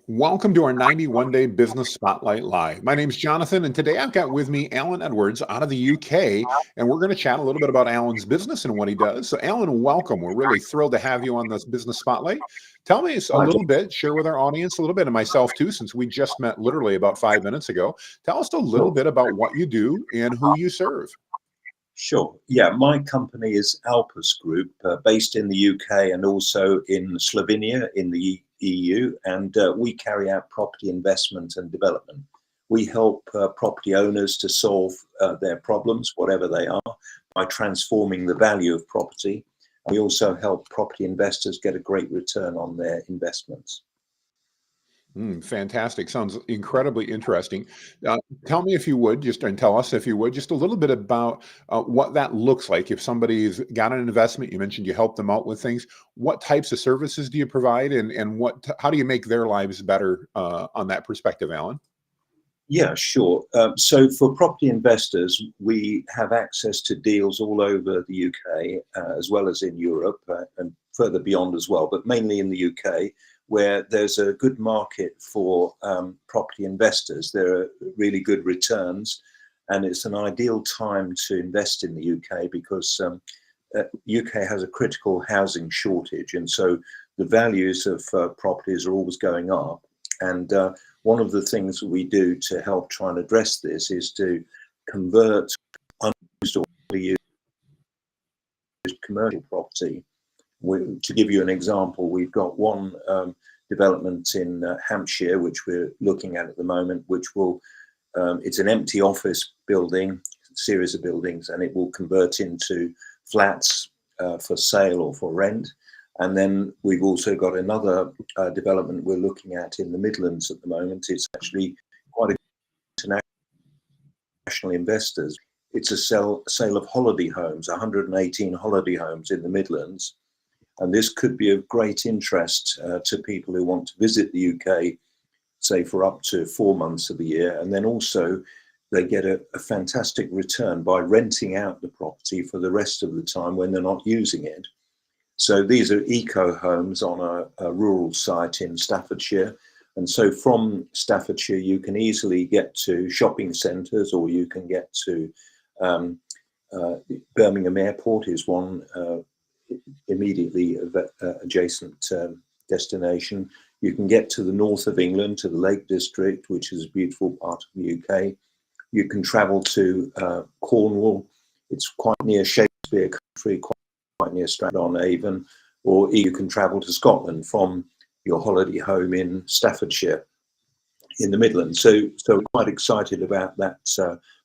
Welcome to our 91-day business spotlight live. My name's Jonathan, and today I've got with me Alan Edwards out of the UK, and we're going to chat a little bit about Alan's business and what he does. So, Alan, welcome. We're really thrilled to have you on this business spotlight. Tell me a Hi, little bit, share with our audience a little bit, and myself too, since we just met literally about 5 minutes ago. Tell us a little sure. bit about what you do and who you serve. Sure. Yeah, my company is Alpus Group, based in the UK and also in Slovenia in the EU, and we carry out property investment and development. We help property owners to solve their problems, whatever they are, by transforming the value of property. We also help property investors get a great return on their investments. Fantastic. Sounds incredibly interesting. Tell me if you would, and tell us if you would, just a little bit about what that looks like. If somebody's got an investment, you mentioned you help them out with things. What types of services do you provide, and how do you make their lives better on that perspective, Alan? Yeah, sure. So for property investors, we have access to deals all over the UK, as well as in Europe and further beyond as well, but mainly in the UK, where there's a good market for property investors. There are really good returns, and it's an ideal time to invest in the UK because UK has a critical housing shortage, and so the values of properties are always going up. And one of the things that we do to help try and address this is to convert unused or used commercial property. To give you an example, we've got one development in Hampshire, which we're looking at the moment, which will, it's an empty office building, series of buildings, and it will convert into flats for sale or for rent. And then we've also got another development we're looking at in the Midlands at the moment. It's actually quite a international investors. It's a sale of holiday homes, 118 holiday homes in the Midlands. And this could be of great interest to people who want to visit the UK, say for up to 4 months of the year. And then also they get a fantastic return by renting out the property for the rest of the time when they're not using it. So these are eco homes on a rural site in Staffordshire. And so from Staffordshire, you can easily get to shopping centres, or you can get to Birmingham Airport is one immediately adjacent destination. You can get to the north of England, to the Lake District, which is a beautiful part of the UK. You can travel to Cornwall. It's quite near Shakespeare Country, quite near Stratford-on-Avon, or you can travel to Scotland from your holiday home in Staffordshire in the Midlands. So we're quite excited about that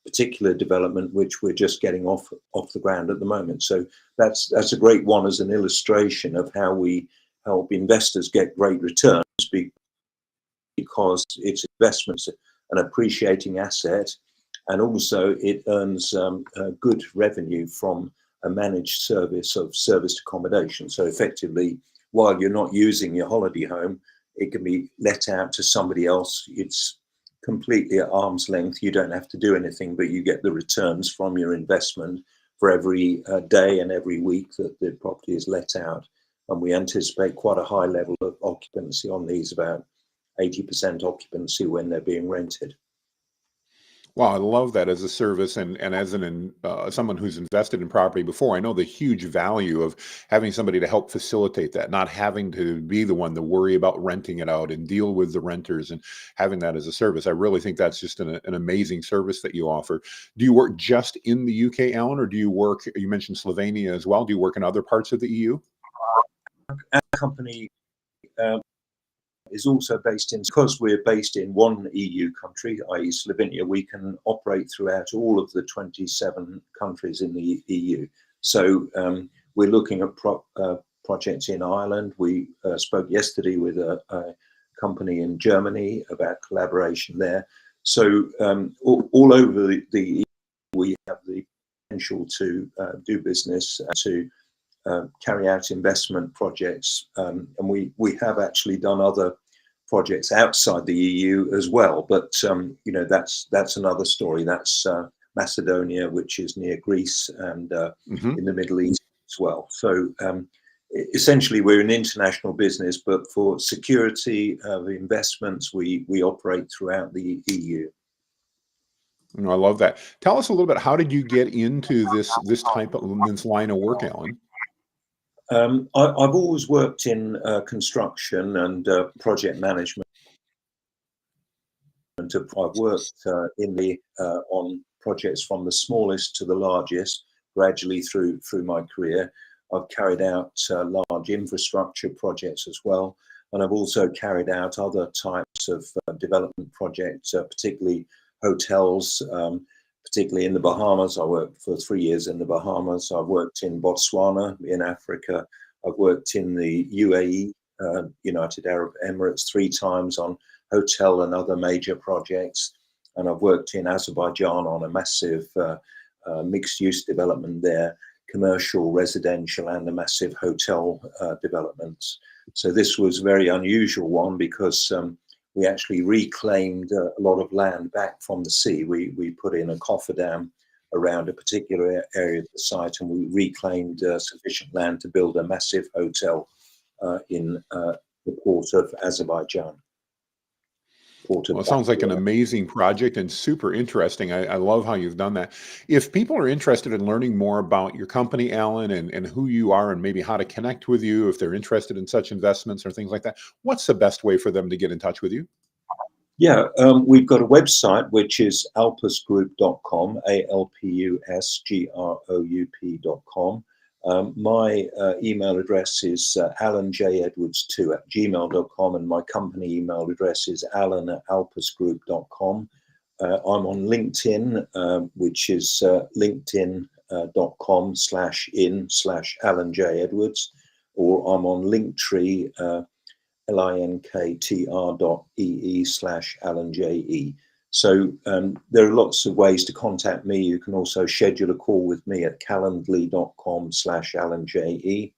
particular development, which we're just getting off the ground at the moment. So that's a great one as an illustration of how we help investors get great returns, because it's investments, an appreciating asset, and also it earns good revenue from a managed service of serviced accommodation. So effectively, while you're not using your holiday home, it can be let out to somebody else. It's completely at arm's length. You don't have to do anything, but you get the returns from your investment for every day and every week that the property is let out. And we anticipate quite a high level of occupancy on these, about 80% occupancy when they're being rented. Wow, I love that as a service, and as someone who's invested in property before, I know the huge value of having somebody to help facilitate that, not having to be the one to worry about renting it out and deal with the renters, and having that as a service. I really think that's just an amazing service that you offer. Do you work just in the UK, Alan, or do you work, you mentioned Slovenia as well, do you work in other parts of the EU? Our company is also based in, because we're based in one EU country, i.e. Slovenia, we can operate throughout all of the 27 countries in the EU. So we're looking at projects in Ireland. We spoke yesterday with a company in Germany about collaboration there. So all over the EU, we have the potential to do business, to carry out investment projects, and we have actually done other projects outside the EU as well. But you know, that's another story. That's Macedonia, which is near Greece, and in the Middle East as well. So Essentially, we're an international business, but for security of investments, we operate throughout the EU. I love that. Tell us a little bit. How did you get into this type of this line of work, Alan? I've always worked in construction and project management. I've worked on projects from the smallest to the largest, gradually through my career. I've carried out large infrastructure projects as well, and I've also carried out other types of development projects, particularly hotels, particularly in the Bahamas. I worked for 3 years in the Bahamas. I've worked in Botswana, in Africa. I've worked in the UAE, United Arab Emirates, 3 times on hotel and other major projects. And I've worked in Azerbaijan on a massive mixed-use development there, commercial, residential, and a massive hotel developments. So this was a very unusual one because we actually reclaimed a lot of land back from the sea. We put in a cofferdam around a particular area of the site, and we reclaimed sufficient land to build a massive hotel in the port of Azerbaijan. Well, it sounds like an amazing project and super interesting. I love how you've done that. If people are interested in learning more about your company, Alan, and who you are and maybe how to connect with you, if they're interested in such investments or things like that, what's the best way for them to get in touch with you? Yeah, we've got a website, which is alpusgroup.com, alpusgroup.com. My email address is alanjedwards2@gmail.com, and my company email address is alan@alpusgroup.com. I'm on LinkedIn, which is linkedin.com/in/alanjedwards, or I'm on Linktree, linktr.ee/alanje. So there are lots of ways to contact me. You can also schedule a call with me at calendly.com/alanje.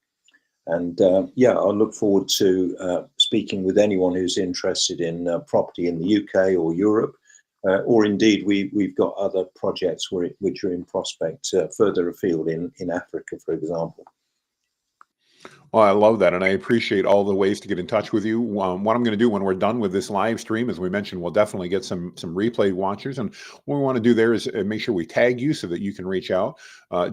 And yeah, I look forward to speaking with anyone who's interested in property in the UK or Europe, or indeed we've got other projects which are in prospect further afield in Africa, for example. Well, I love that, and I appreciate all the ways to get in touch with you. What I'm going to do when we're done with this live stream, as we mentioned, we'll definitely get some replay watchers, and what we want to do there is make sure we tag you so that you can reach out.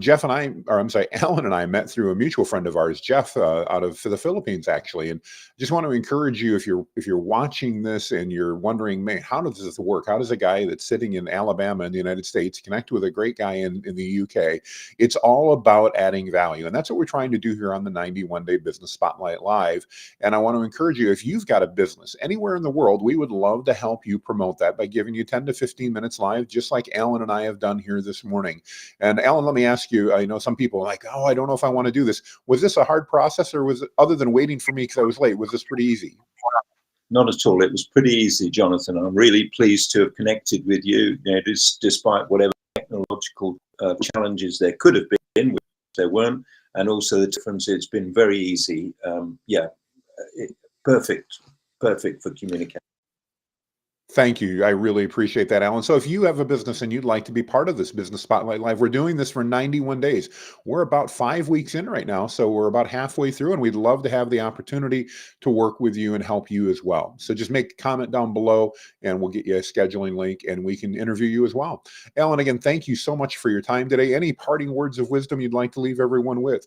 Jeff and I, or I'm sorry, Alan and I met through a mutual friend of ours, Jeff, out of the Philippines, actually, and just want to encourage you if you're watching this and you're wondering, man, how does this work? How does a guy that's sitting in Alabama in the United States connect with a great guy in the UK? It's all about adding value, and that's what we're trying to do here on the 91 Day Business Spotlight Live. And I want to encourage you, if you've got a business anywhere in the world, we would love to help you promote that by giving you 10 to 15 minutes live, just like Alan and I have done here this morning. And Alan, let me ask you, I know some people are like, oh, I don't know if I want to do this. Was this a hard process, or was it, other than waiting for me because I was late, was this pretty easy? Not at all. It was pretty easy, Jonathan. I'm really pleased to have connected with you, despite whatever technological challenges there could have been, which there weren't. And also the difference, it's been very easy. Yeah, perfect for communication. Thank you. I really appreciate that, Alan. So if you have a business and you'd like to be part of this Business Spotlight Live, we're doing this for 91 days. We're about 5 weeks in right now, so we're about halfway through, and we'd love to have the opportunity to work with you and help you as well. So just make a comment down below, and we'll get you a scheduling link, and we can interview you as well. Alan, again, thank you so much for your time today. Any parting words of wisdom you'd like to leave everyone with?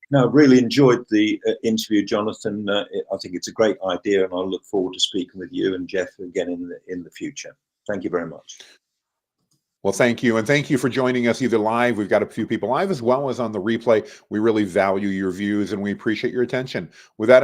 No, I really enjoyed the interview, Jonathan. I think it's a great idea, and I look forward to speaking with you and Jeff again in the future. Thank you very much. Well, thank you. And thank you for joining us either live. We've got a few people live as well as on the replay. We really value your views and we appreciate your attention. With that,